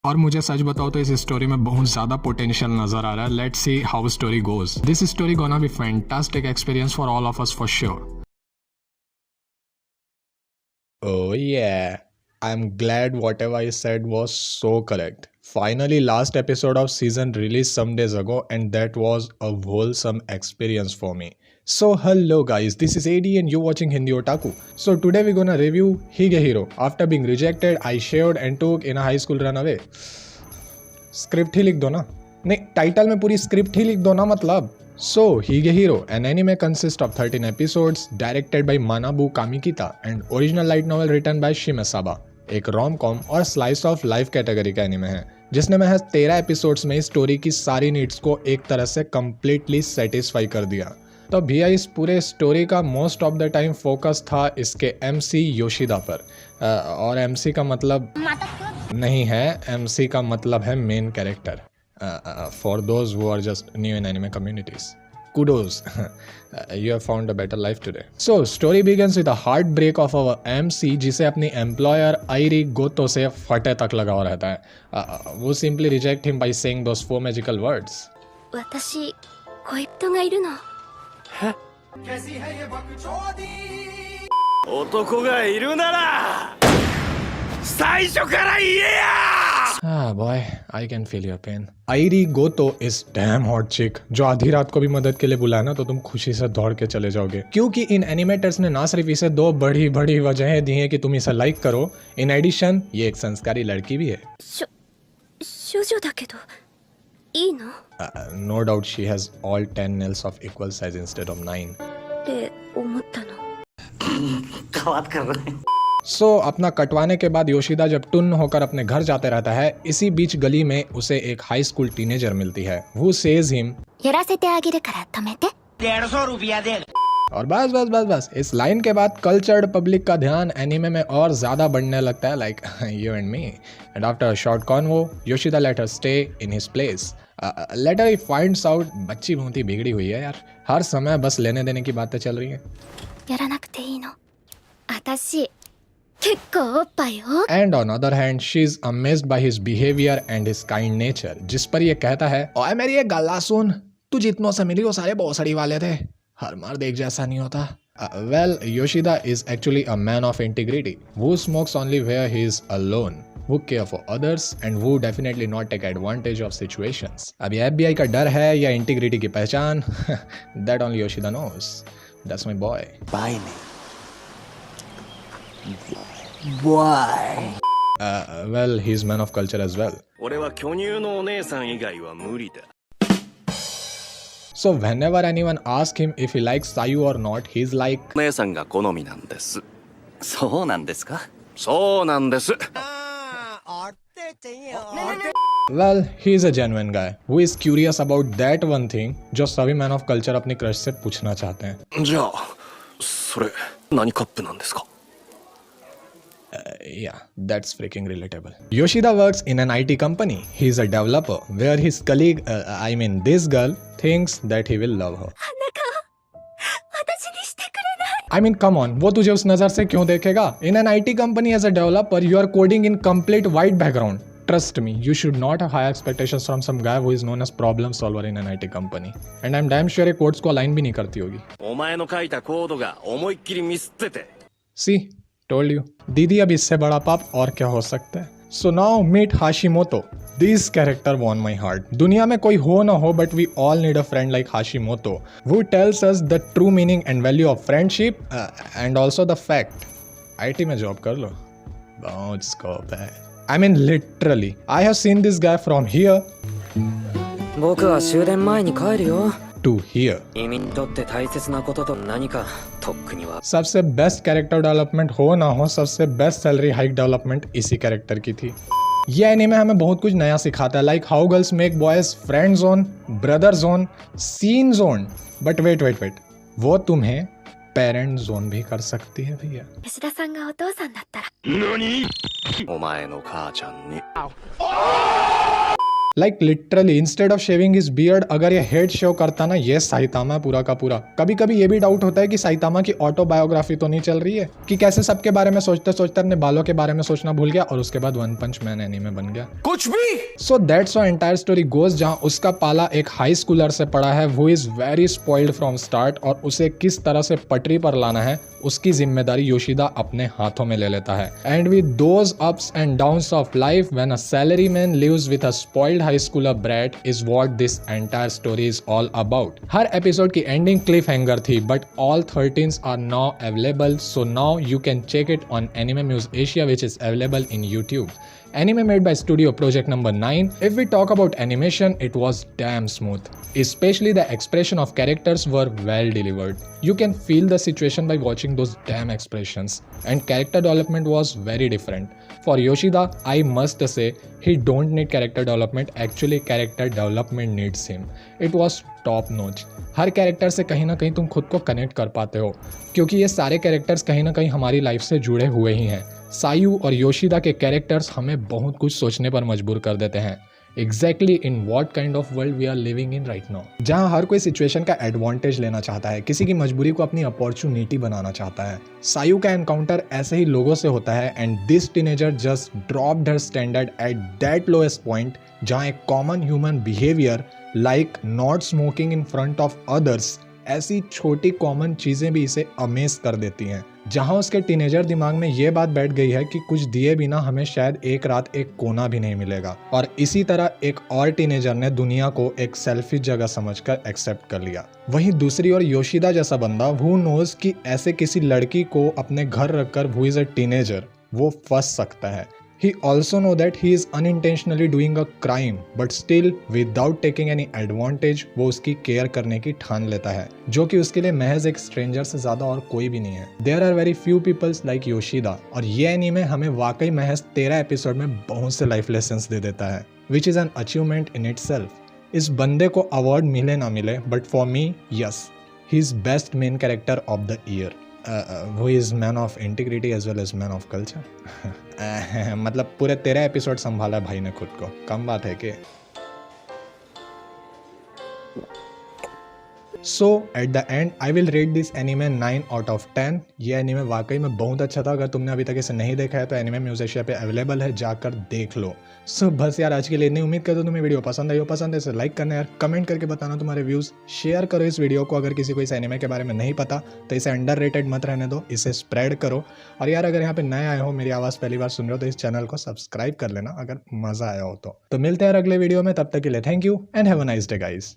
और मुझे सच बताओ तो इस स्टोरी में बहुत ज्यादा पोटेंशियल नजर आ रहा है। Let's see how story goes. This story gonna be fantastic experience for all of us for sure. Oh, yeah. I'm glad whatever I said was so correct. Finally, last episode of season released some days ago, and that was a wholesome experience for me. So, hello guys, this is AD and you're watching Hindi Otaku. So, today we're gonna review Hige Hero. After being rejected, I shaved and took in a high school runaway. Script ही लिख दो ना, नहीं title में पूरी script ही लिख दो ना मतलब। So, Hige Hero, an anime consists of 13 episodes, directed by Manabu Kamikita and original light novel written by Shimesaba. एक रोम कॉम और स्लाइस ऑफ लाइफ कैटेगरी का एनिमे है जिसने महज 13 एपिसोड्स में स्टोरी की सारी नीड्स को एक तरह से कम्प्लीटली सेटिस्फाई कर दिया। तो भैया इस पूरे स्टोरी का most of the time focus था इसके एमसी योशिदा पर। और एमसी का मतलब नहीं है, एमसी का मतलब है main character. For those who are just new in anime communities, kudos. You have found a better life today. So, story begins with a heartbreak of our MC जिसे अपनी एम्प्लॉयर आयरी गोतो से फटे तक लगा हुआ रहता है। वो simply reject him by saying those 4 magical words. 私恋人がいるの。男がいるなら最初から言えや。Ah boy, I can feel your pain. आयरी go to is damn hot chick जो आधी रात को भी मदद के लिए बुलाए ना तो तुम खुशी से दौड़ के चले जाओगे, क्योंकि इन एनिमेटर्स ने ना सिर्फ इसे 2 बड़ी बड़ी वजहें दी हैं कि तुम इसे लाइक करो, इन एडिशन ये एक संस्कारी लड़की भी है। 少女だけどいいの？ No doubt she has all 10 nails of equal size instead of 9. って思ったの。 बात कर रहे हैं। So, अपना कटवाने के बाद योशिदा जब टुन होकर अपने घर जाते रहता है, इसी बीच गली में उसे एक हाई स्कूल टीनेजर मिलती है। Who says him やらせてあげるから止めて。 150 रुपया दे। और बस बस बस बस इस लाइन के बाद कल्चर्ड पब्लिक का ध्यान एनिमे में और ज्यादा बढ़ने लगता है, like you and me. And after a short convo Yoshida let her stay in his place. Later he finds out बच्ची बहुत ही बिगड़ी हुई है यार, हर समय बस लेने देने की बातें चल रही हैं। やらなくていいの。私結構おっぱいを。 and on other hand she is amazed by his behaviour and his kind nature, जिस पर ये कहता है, ओए मेरी एक गल्ला सुन, तू जितनों से मिली वो सारे भोसड़ी वाले थे, हर मर्द एक जैसा नहीं होता। Well, Yoshida is actually a man of integrity who smokes only where he is alone, who care for others and who definitely not take advantage of situations. अब ये FBI का डर है या इंटीग्रिटी की पहचान that only Yoshida knows. That's my boy. Bye नहीं। Why? Well, he's man of culture as well. 俺は巨乳のお姉さん以外は無理だ。 So whenever anyone asks him if he likes Sayu or not, he's like, お姉さんが好みなんです。そうなんですか？そうなんです。 well, he's a genuine guy who is curious about that one thing जो सभी man of culture अपनी crush से पूछना चाहते हैं।じゃあそれ何カップなんですか？ Yeah, that's freaking relatable. Yoshida works in an IT company. He's a developer where his colleague, this girl, thinks that he will love her. 私にしてくれない。 I mean, come on, वो तुझे उस नजर से क्यों देखेगा? In an IT company as a developer, you are coding in complete white background. Trust me, you should not have high expectations from some guy who is known as problem solver in an IT company. And I'm damn sure ये codes को align भी नहीं करती होगी. お前の書いたコードが思いっきりミスってて。 See, told you. दीदी अब इससे बड़ा पाप और क्या हो सकता है? So now meet Hashimoto. This character won my heart. दुनिया में कोई हो ना हो, but we all need a friend like Hashimoto who tells us the true meaning and value of friendship and also the fact. IT में job कर लो, बहुत scope है. I mean literally, I have seen this guy from here 僕は終電前に帰るよ。 to here. 君にとって大切なことと何かとっくには。 सबसे best character development हो ना हो, सबसे best salary hike development इसी कैरेक्टर की थी। ये एनीमे हमें बहुत कुछ नया सिखाता है, like how girls make boys friend zone, brother zone, seen zone. But wait, वो तुम्हें पेरेंट जोन भी कर सकती है भैया। 吉田さんがお父さんだったら。何？お前の母ちゃんに。लाइक literally instead of shaving his beard, अगर ये हेड शेव करता ना, ये साइतामा पूरा का पूरा। कभी कभी ये भी डाउट होता है कि साइतामा की ऑटोबायोग्राफी तो नहीं चल रही है, कि कैसे सबके बारे में सोचते सोचते अपने बालों के बारे में सोचना भूल गया और उसके बाद वन पंच मैन एनीमे बन गया। कुछ भी। So that's how entire story goes, जहां उसका पाला एक हाई स्कूलर से पड़ा है, वो is very spoiled from start, और उसे किस तरह से पटरी पर लाना है उसकी जिम्मेदारी योशिदा अपने हाथों में ले लेता है। And with those ups and downs of life when a salary man lives with a spoiled high schooler brat is what this entire story is all about. हर एपिसोड की एंडिंग क्लिफ हैंगर थी, but all 13 are now available, so now you can check it on anime Muse Asia which is available in YouTube. Anime made by Studio Project Number 9. If we talk about animation, it was damn smooth. Especially the expression of characters were well delivered. You can feel the situation by watching those damn expressions. And character development was very different. For Yoshida, I must say, he don't need character development. Actually, character development needs him. It was top notch. Her character से कहीं ना कहीं तुम खुद को connect कर पाते हो, क्योंकि ये सारे कैरेक्टर्स कहीं ना कहीं हमारी लाइफ से जुड़े हुए ही हैं। सायू और योशिदा के कैरेक्टर्स हमें बहुत कुछ सोचने पर मजबूर कर देते हैं। Exactly in what kind of world we are living in right now, जहाँ हर कोई सिचुएशन का एडवांटेज लेना चाहता है, किसी की मजबूरी को अपनी अपॉर्चुनिटी बनाना चाहता है। सायू का एनकाउंटर ऐसे ही लोगों से होता है, and this teenager just dropped her standard at that lowest point, जहाँ एक common human behaviour like not smoking in front of others, ऐसी छोटी कॉमन चीजें भी इसे अमेज कर देती हैं। जहां उसके टीनेजर दिमाग में ये बात बैठ गई है कि कुछ दिए बिना हमें शायद एक रात एक कोना भी नहीं मिलेगा, और इसी तरह एक और टीनेजर ने दुनिया को एक सेल्फिश जगह समझकर एक्सेप्ट कर लिया। वहीं दूसरी ओर योशिदा जैसा बंदा हु नोज कि ऐसे किसी लड़की को अपने घर रखकर हु इज अ टीनेजर वो फंस सकता है। He also know that he is unintentionally doing a crime, but still without taking any advantage वो उसकी केयर करने की ठान लेता है, जो कि उसके लिए महज एक स्ट्रेंजर से ज्यादा और कोई भी नहीं है। There are very few peoples like Yoshida, और ये एनीमे हमें वाकई महज 13 एपिसोड में बहुत से लाइफ लेसन्स दे देता है, which is an achievement in itself. इस बंदे को अवार्ड मिले ना मिले, but for me, yes, he is best main character of the year. Who is man of integrity as well as man of culture. मतलब पूरे 13 एपिसोड संभाला भाई ने खुद को, कम बात है कि। So at the end I will rate this anime 9 out of 10। ये एनीमे वाकई में बहुत अच्छा था। अगर तुमने अभी तक इसे नहीं देखा है तो एनीमे म्यूज एशिया पे अवेलेबल है, जाकर देख लो। सो बस यार आज के लिए इतनी। उम्मीद करता हूं तुम्हें वीडियो पसंद आई हो। पसंद है इसे लाइक करना यार, कमेंट करके बताना तुम्हारे व्यूज, शेयर करो इस वीडियो को। अगर किसी को इस एनीमे के बारे में नहीं पता तो इसे अंडररेटेड मत रहने दो, इसे स्प्रेड करो। और यार अगर यहाँ पे नए आए हो, मेरी आवाज़ पहली बार सुन रहे हो, तो इस चैनल को सब्सक्राइब कर लेना अगर मजा आया हो तो। मिलते हैं अगले वीडियो में, तब तक के लिए thank you and have a nice day guys.